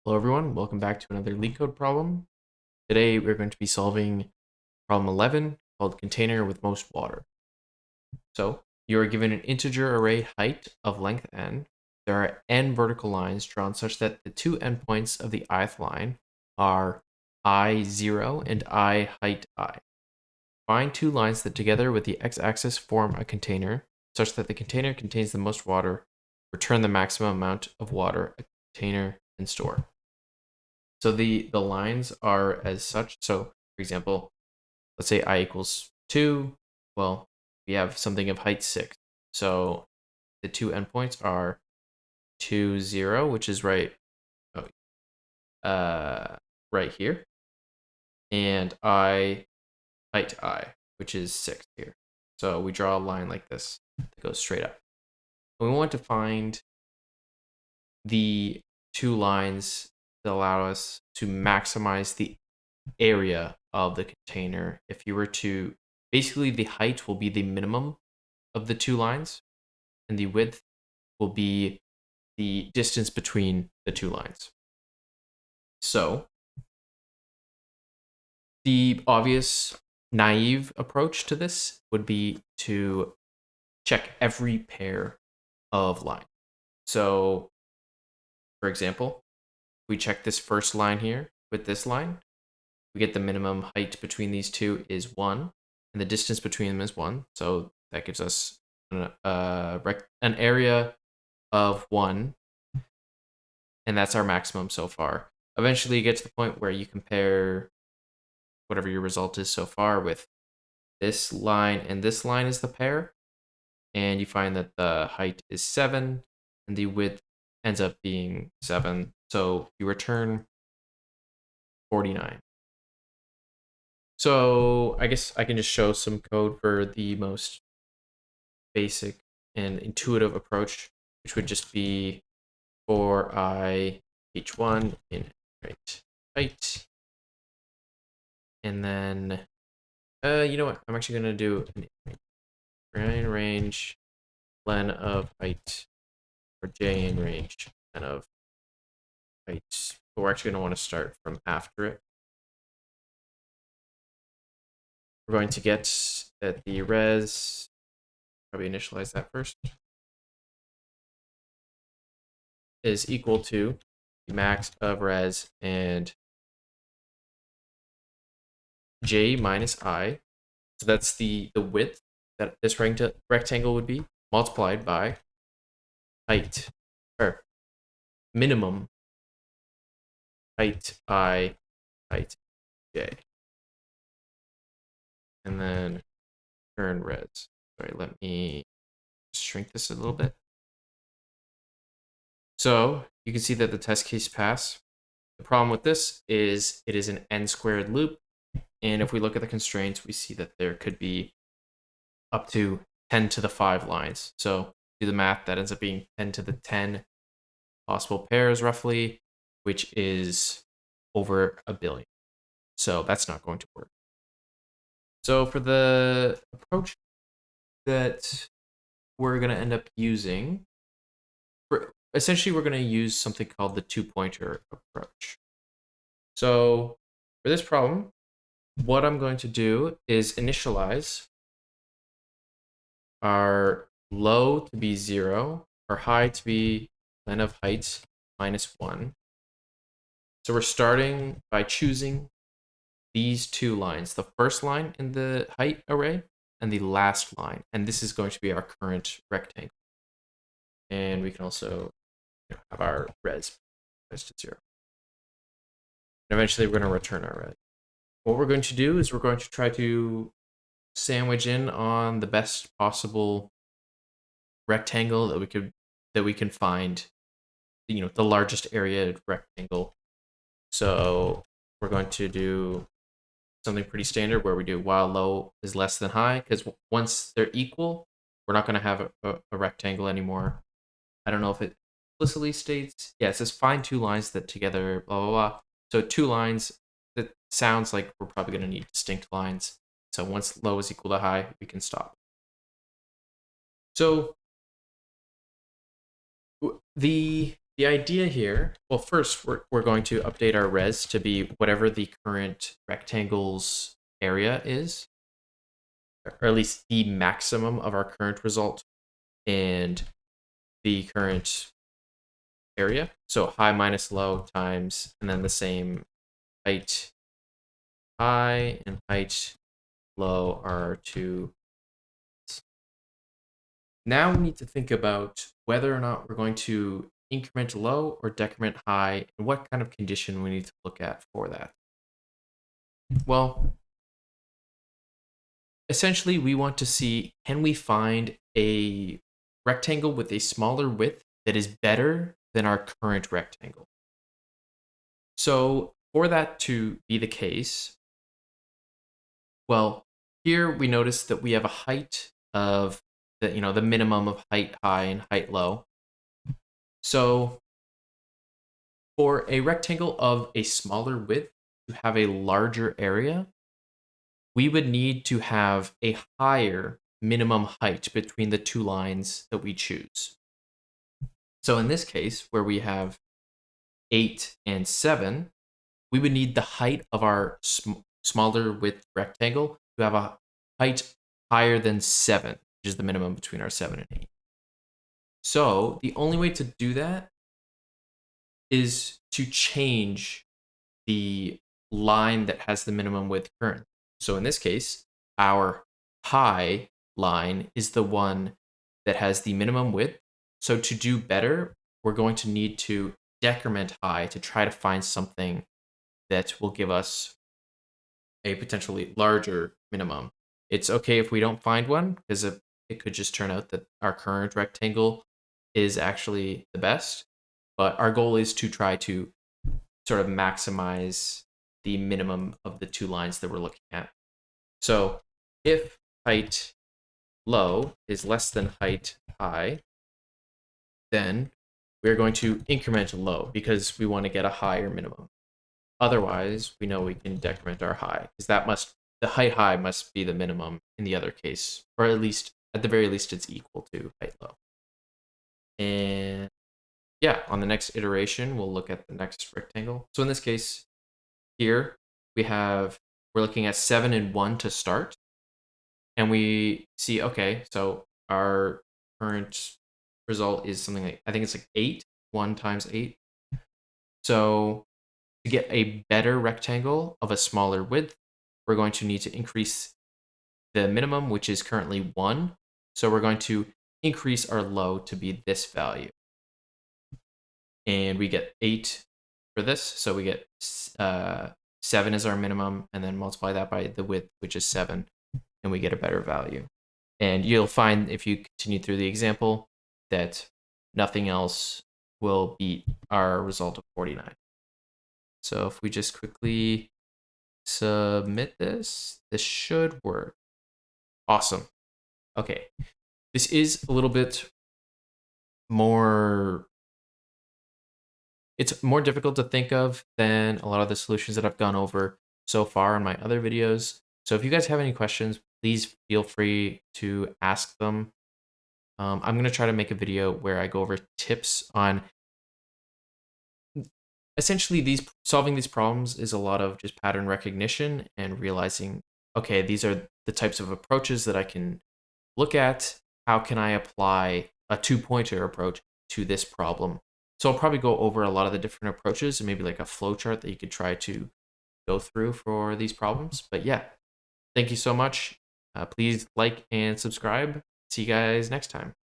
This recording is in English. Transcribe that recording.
Hello everyone, welcome back to another Leetcode problem. Today we're going to be solving problem 11 called container with most water. So you are given an integer array height of length n. There are n vertical lines drawn such that the two endpoints of the ith line are I0 and I height I. Find two lines that together with the x-axis form a container such that the container contains the most water. Return the maximum amount of water a container can store. So the lines are as such. So for example, let's say I equals 2. Well, we have something of height 6. So the two endpoints are 2, 0, which is right right here, and I height I, which is 6 here. So we draw a line like this that goes straight up. And we want to find the two lines that allow us to maximize the area of the container. If you were to, basically the height will be the minimum of the two lines, and the width will be the distance between the two lines. So the obvious naive approach to this would be to check every pair of lines. So for example, we check this first line here with this line, we get the minimum height between these two is 1, and the distance between them is 1. So that gives us an area of 1, and that's our maximum so far. Eventually, you get to the point where you compare whatever your result is so far with this line and this line is the pair, and you find that the height is 7, and the width ends up being 7. So you return 49. So I guess I can just show some code for the most basic and intuitive approach, which would just be for I h1 in right height. And then, you know what? I'm actually going to do an in range len of height, or j in range len of height. But we're actually going to want to start from after it. We're going to get that the res, probably initialize that first, is equal to the max of res and j minus I. So that's the width that this rectangle would be multiplied by height, or minimum height I height j. And then turn res. Sorry, let me shrink this a little bit. So you can see that the test case pass. The problem with this is it is an n squared loop. And if we look at the constraints, we see that there could be up to 10 to the 5 lines. So do the math, that ends up being 10 to the 10 possible pairs roughly, which is over a billion. So that's not going to work. So for the approach that we're going to end up using, essentially we're going to use something called the two-pointer approach. So for this problem, what I'm going to do is initialize our low to be 0, our high to be len of height minus 1. So we're starting by choosing these two lines, the first line in the height array and the last line. And this is going to be our current rectangle. And we can also have our res to 0. And eventually we're going to return our res. What we're going to do is we're going to try to sandwich in on the best possible rectangle that we can find, the largest area rectangle. So we're going to do something pretty standard where we do while low is less than high, because once they're equal, we're not going to have a rectangle anymore. I don't know if it explicitly states. Yeah, it says find two lines that together, blah, blah, blah. So two lines, that sounds like we're probably going to need distinct lines. So once low is equal to high, we can stop. So the the idea here, well, first we're going to update our res to be whatever the current rectangle's area is, or at least the maximum of our current result and the current area. So high minus low times, and then the same height high and height low are two. Now we need to think about whether or not we're going to increment low or decrement high, and what kind of condition we need to look at for that. Well, essentially we want to see, can we find a rectangle with a smaller width that is better than our current rectangle? So for that to be the case, well, here we notice that we have a height of the minimum of height high and height low. So for a rectangle of a smaller width to have a larger area, we would need to have a higher minimum height between the two lines that we choose. So in this case, where we have 8 and 7, we would need the height of our smaller width rectangle to have a height higher than 7, which is the minimum between our 7 and 8. So the only way to do that is to change the line that has the minimum width current. So in this case, our high line is the one that has the minimum width. So to do better, we're going to need to decrement high to try to find something that will give us a potentially larger minimum. It's okay if we don't find one, because it could just turn out that our current rectangle is actually the best. But our goal is to try to sort of maximize the minimum of the two lines that we're looking at. So if height low is less than height high, then we're going to increment low because we want to get a higher minimum. Otherwise, we know we can decrement our high, because the height high must be the minimum in the other case, or at the very least, it's equal to height low. And yeah, on the next iteration, we'll look at the next rectangle. So in this case, here we're looking at 7 and 1 to start, and we see, okay, so our current result is something like, I think it's like 8, 1 times 8. So to get a better rectangle of a smaller width, we're going to need to increase the minimum, which is currently 1. So we're going to increase our low to be this value. And we get 8 for this. So we get 7 is our minimum, and then multiply that by the width, which is 7, and we get a better value. And you'll find, if you continue through the example, that nothing else will beat our result of 49. So if we just quickly submit this should work. Awesome. Okay. This is a little bit more, it's more difficult to think of than a lot of the solutions that I've gone over so far in my other videos. So if you guys have any questions, please feel free to ask them. I'm going to try to make a video where I go over tips on essentially solving these problems is a lot of just pattern recognition and realizing, okay, these are the types of approaches that I can look at. How can I apply a two-pointer approach to this problem? So I'll probably go over a lot of the different approaches and maybe like a flow chart that you could try to go through for these problems. But yeah, thank you so much. Please like and subscribe. See you guys next time.